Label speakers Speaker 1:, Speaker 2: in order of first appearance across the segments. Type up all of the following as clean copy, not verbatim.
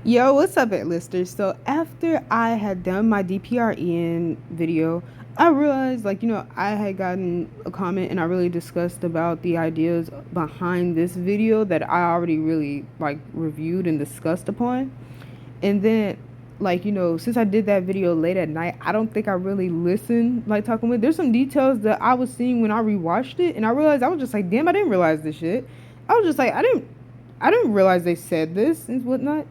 Speaker 1: Yo, what's up, listeners? So after I had done my DPRN video, I realized, I had gotten a comment and I really discussed about the ideas behind this video that I already really reviewed and discussed upon. And then, since I did that video late at night, I don't think I really listened, talking with. There's some details that I was seeing when I rewatched it, and I realized I was just like, damn, I didn't realize this shit. I was just like, I didn't realize they said this and whatnot.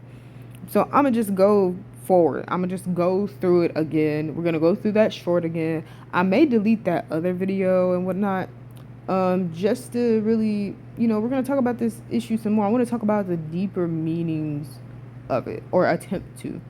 Speaker 1: So I'm gonna just go forward. I'm gonna just go through it again. We're gonna go through that short again. I may delete that other video and whatnot. Just to really, we're gonna talk about this issue some more. I want to talk about the deeper meanings of it, or attempt to.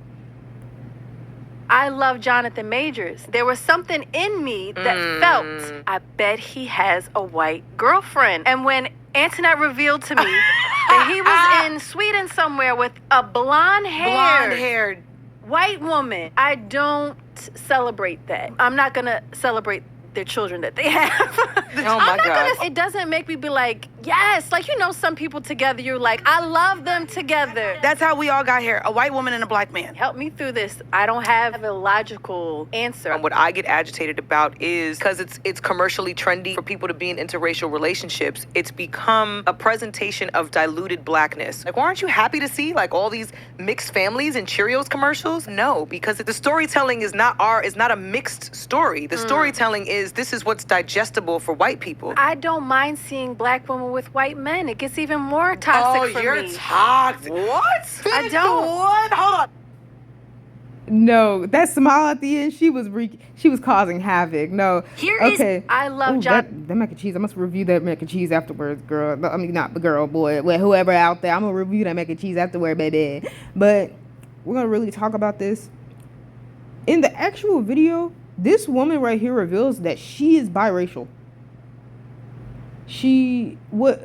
Speaker 2: I love Jonathan Majors. There was something in me that felt, I bet he has a white girlfriend. And when Antoinette revealed to me that he was in Sweden somewhere with a blonde-haired white woman, I don't celebrate that. I'm not going to celebrate their children that they have.
Speaker 3: Oh my God.
Speaker 2: It doesn't make me be like, yes, some people together, you're like, I love them together.
Speaker 3: That's how we all got here, a white woman and a black man.
Speaker 2: Help me through this. I don't have a logical answer.
Speaker 4: What I get agitated about is because it's commercially trendy for people to be in interracial relationships, it's become a presentation of diluted blackness. Aren't you happy to see all these mixed families in Cheerios commercials? No, because the storytelling is not a mixed story. The storytelling is this is what's digestible for white people.
Speaker 2: I don't mind seeing black women with white men. It gets even more toxic for me.
Speaker 3: Oh, you're toxic. What?
Speaker 2: I don't.
Speaker 3: What? Hold on.
Speaker 1: No, that smile at the end, she was causing havoc. No.
Speaker 2: I love John.
Speaker 1: That mac and cheese. I must review that mac and cheese afterwards, girl. I mean, not the girl, boy. Well, whoever out there, I'm gonna review that mac and cheese afterward, baby. But we're gonna really talk about this in the actual video. This woman right here reveals that she is biracial.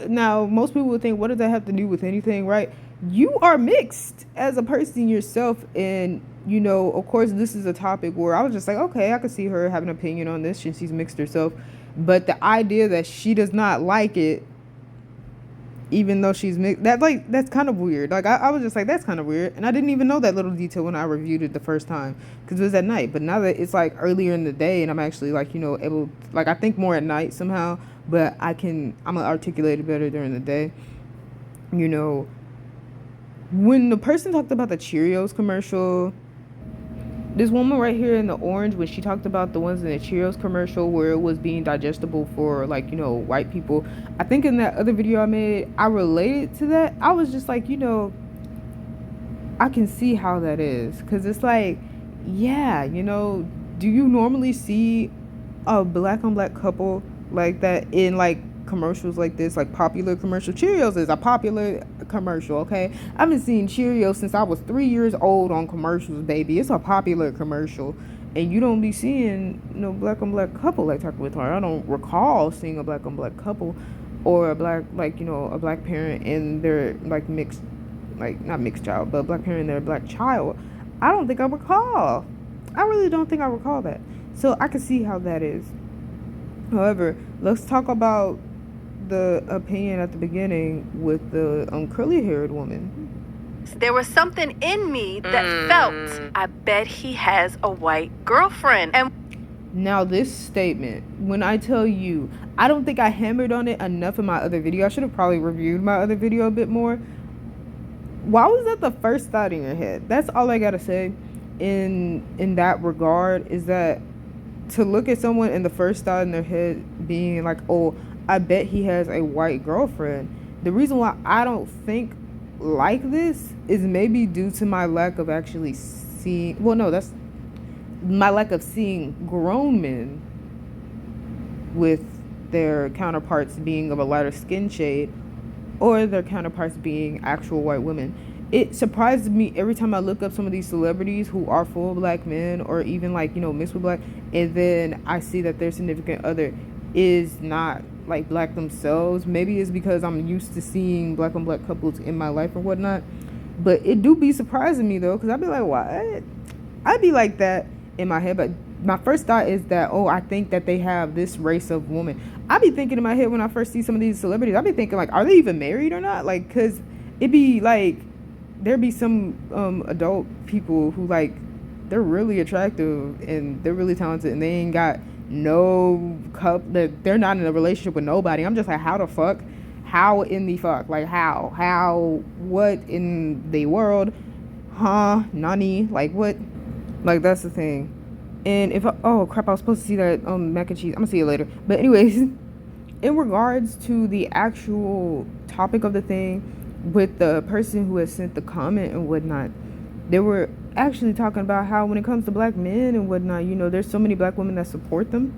Speaker 1: Now most people would think, what does that have to do with anything, right? You are mixed as a person yourself, and of course this is a topic where I was just like, okay, I could see her having an opinion on this since she's mixed herself, but the idea that she does not like it even though she's mixed, that's kind of weird. I was just like, that's kind of weird, and I didn't even know that little detail when I reviewed it the first time because it was at night. But now that it's earlier in the day and I'm actually able, I think more at night somehow, but I'm gonna articulate it better during the day. When the person talked about the Cheerios commercial, this woman right here in the orange, when she talked about the ones in the Cheerios commercial where it was being digestible for white people, I think in that other video I made, I related to that. I was just like, I can see how that is, because it's yeah, do you normally see a black on black couple like that in commercials like this, popular commercial? Cheerios is a popular commercial, okay? I've been seeing Cheerios since I was 3 years old on commercials, baby. It's a popular commercial, and you don't be seeing no black on black couple talking with her. I don't recall seeing a black on black couple or a black a black parent and their mixed, not mixed child, but a black parent and their black child. I don't think I recall. I really don't think I recall that. So I can see how that is. However, let's talk about the opinion at the beginning with the curly-haired woman.
Speaker 2: There was something in me that felt, I bet he has a white girlfriend. And
Speaker 1: now this statement, when I tell you, I don't think I hammered on it enough in my other video. I should have probably reviewed my other video a bit more. Why was that the first thought in your head? That's all I gotta say in that regard, is that to look at someone and the first thought in their head being oh, I bet he has a white girlfriend. The reason why I don't think like this is maybe due to my lack of actually seeing, that's my lack of seeing grown men with their counterparts being of a lighter skin shade or their counterparts being actual white women. It surprises me every time I look up some of these celebrities who are full black men or even mixed with black, and then I see that their significant other is not black themselves. Maybe it's because I'm used to seeing black on black couples in my life or whatnot, but it do be surprising me though, because I'd be like, what? I'd be like that in my head, but my first thought is that, oh, I think that they have this race of woman. I'd be thinking in my head when I first see some of these celebrities, I'd be thinking are they even married or not? Because it'd be there be some adult people who like they're really attractive and they're really talented and they ain't got no cup, that they're not in a relationship with nobody. I'm just like, how the fuck? How in the fuck? Like how what in the world? Huh? Nani? Like what? Like that's the thing. And if oh crap, I was supposed to see that mac and cheese. I'm gonna see it later. But anyways, in regards to the actual topic of the thing, with the person who has sent the comment and whatnot, they were actually talking about how when it comes to black men and whatnot, you know, there's so many black women that support them,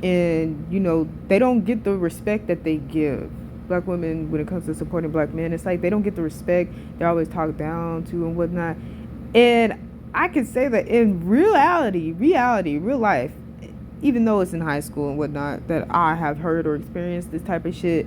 Speaker 1: and you know they don't get the respect that they give black women when it comes to supporting black men. It's like they don't get the respect. They're always talked down to and whatnot. And I can say that in reality, real life, even though it's in high school and whatnot, that I have heard or experienced this type of shit,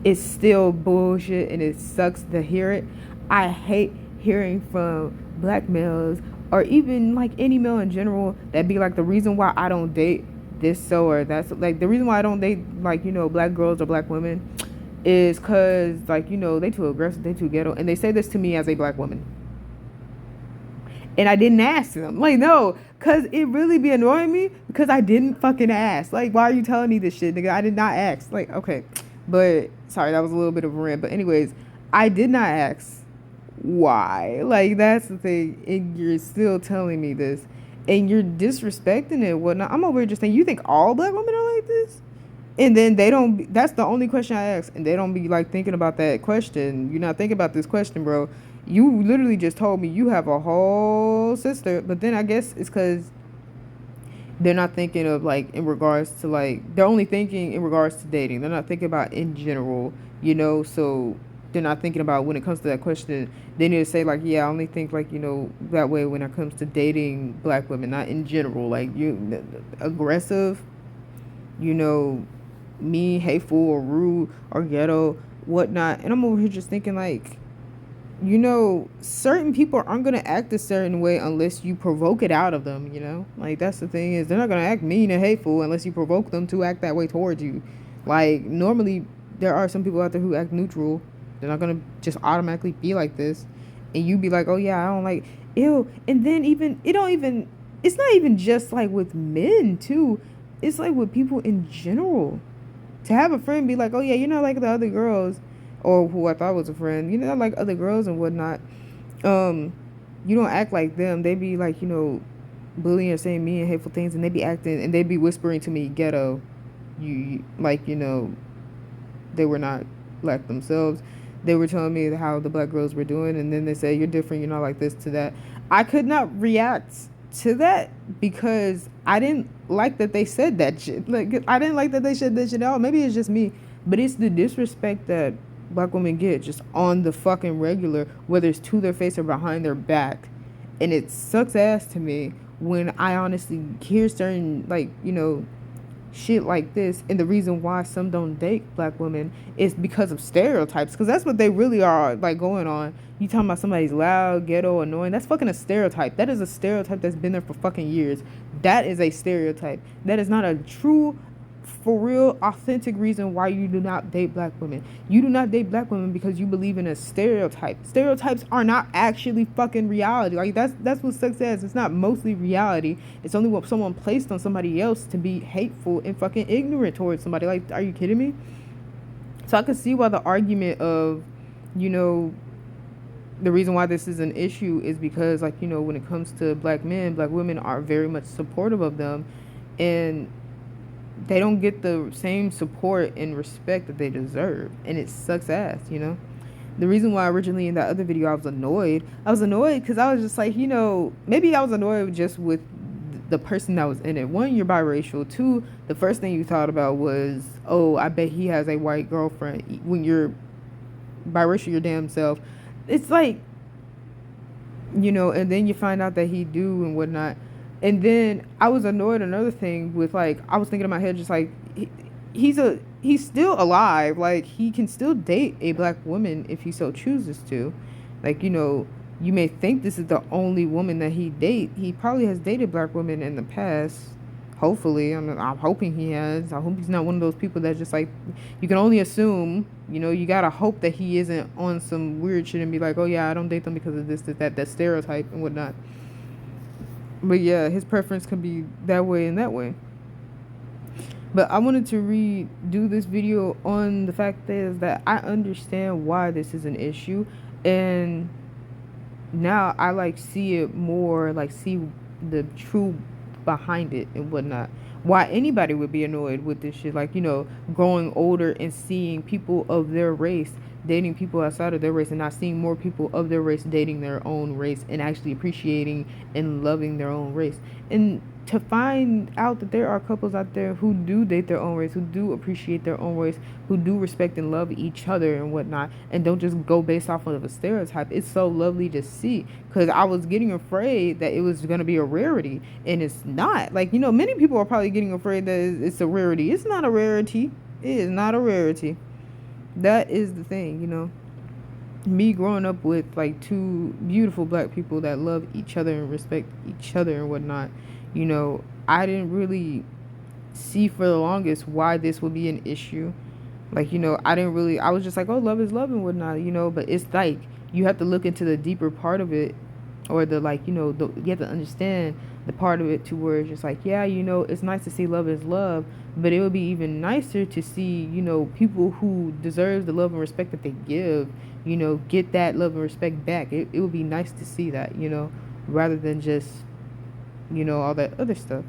Speaker 1: it's still bullshit and it sucks to hear it. I hate hearing from black males or even like any male in general that be like, the reason why I don't date this so or that's like the reason why I don't date like, you know, black girls or black women is because like, you know, they too aggressive, they too ghetto. And they say this to me as a black woman. And I didn't ask them. Like, no, because it really be annoying me because I didn't fucking ask. Like, why are you telling me this shit, nigga? I did not ask. Like, okay. But, sorry, that was a little bit of a rant. But anyways, I did not ask why. Like, that's the thing. And you're still telling me this. And you're disrespecting it and whatnot. I'm over here just saying, you think all black women are like this? And then they don't, that's the only question I ask. And they don't be like thinking about that question. You're not thinking about this question, bro. You literally just told me you have a whole sister. But then I guess it's because they're not thinking of like in regards to like, they're only thinking in regards to dating. They're not thinking about in general, you know. So they're not thinking about when it comes to that question. They need to say like, yeah, I only think like, you know, that way when it comes to dating black women, not in general. Like you aggressive, you know, mean, hateful, or rude, or ghetto, whatnot. And I'm over here just thinking like, you know, certain people aren't gonna act a certain way unless you provoke it out of them, you know. Like that's the thing, is they're not gonna act mean and hateful unless you provoke them to act that way towards you. Like normally there are some people out there who act neutral. They're not gonna just automatically be like this, and you be like, oh yeah, I don't like, ew. And then even it's not even just like with men too, it's like with people in general. To have a friend be like, oh yeah, you're not like the other girls, or who I thought was a friend, you're not like other girls and whatnot, you don't act like them. They be like, you know, bullying or saying mean and hateful things, and they be acting and they be whispering to me ghetto. You like, you know, they were not black themselves. They were telling me how the black girls were doing, and then they say you're different, you're not like this, to that. I could not react to that because I didn't like that they said that shit. Like I didn't like that they said that shit at all. Maybe it's just me, but it's the disrespect that black women get just on the fucking regular, whether it's to their face or behind their back. And it sucks ass to me when I honestly hear certain, like, you know, shit like this. And the reason why some don't date black women is because of stereotypes, because that's what they really are like going on. You talking about somebody's loud, ghetto, annoying, that's fucking a stereotype. That is a stereotype that's been there for fucking years. That is a stereotype. That is not a true, for real, authentic reason why you do not date black women. You do not date black women because you believe in a stereotype. Stereotypes are not actually fucking reality. Like that's what sex is. It's not mostly reality. It's only what someone placed on somebody else to be hateful and fucking ignorant towards somebody. Like, are you kidding me? So I can see why the argument of, you know, the reason why this is an issue is because, like, you know, when it comes to black men, black women are very much supportive of them, and they don't get the same support and respect that they deserve, and it sucks ass, you know. The reason why originally in that other video I was annoyed because I was just like, you know, maybe I was annoyed just with the person that was in it. One, you're biracial. Two, the first thing you thought about was, oh, I bet he has a white girlfriend. When you're biracial your damn self, it's like, you know, and then you find out that he do and whatnot. And then I was annoyed, another thing, with like, I was thinking in my head just like, he's still alive. Like, he can still date a black woman if he so chooses to. Like, you know, you may think this is the only woman that he probably has dated black women in the past. Hopefully, I'm hoping he has. I hope he's not one of those people that just like, you can only assume. You know, you gotta hope that he isn't on some weird shit and be like, oh yeah, I don't date them because of this, that stereotype and whatnot. But yeah, his preference can be that way and that way. But I wanted to do this video on the fact is that I understand why this is an issue, and now I like see it more, like see the true behind it and whatnot. Why anybody would be annoyed with this shit, like, you know, growing older and seeing people of their race dating people outside of their race, and not seeing more people of their race dating their own race and actually appreciating and loving their own race. And to find out that there are couples out there who do date their own race, who do appreciate their own race, who do respect and love each other and whatnot, and don't just go based off of a stereotype, it's so lovely to see. Because I was getting afraid that it was going to be a rarity, and it's not. Like, you know, many people are probably getting afraid that it's a rarity. It's not a rarity. It is not a rarity. That is the thing, you know. Me growing up with like two beautiful black people that love each other and respect each other and whatnot, you know, I didn't really see for the longest why this would be an issue. Like, you know, I was just like, oh, love is love and whatnot, you know. But it's like, you have to look into the deeper part of it, or the, like, you know, you have to understand the part of it to where it's just like, yeah, you know, it's nice to see love is love, but it would be even nicer to see, you know, people who deserve the love and respect that they give, you know, get that love and respect back. It would be nice to see that, you know, rather than just, you know, all that other stuff.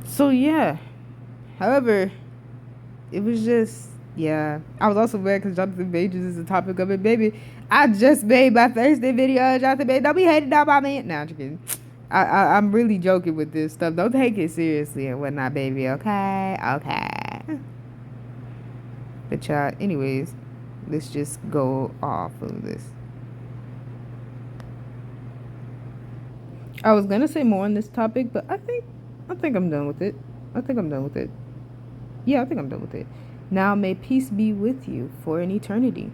Speaker 1: So yeah, however, it was just, yeah. I was also mad because Jonathan Majors is the topic of it. Baby, I just made my Thursday video. Jonathan Majors, don't be hating on my man. Nah, I'm just kidding. I'm really joking with this stuff. Don't take it seriously and whatnot, baby. Okay? Okay. But y'all, anyways, let's just go off of this. I was gonna say more on this topic, but I think I'm done with it. Yeah, I think I'm done with it. Now may peace be with you for an eternity.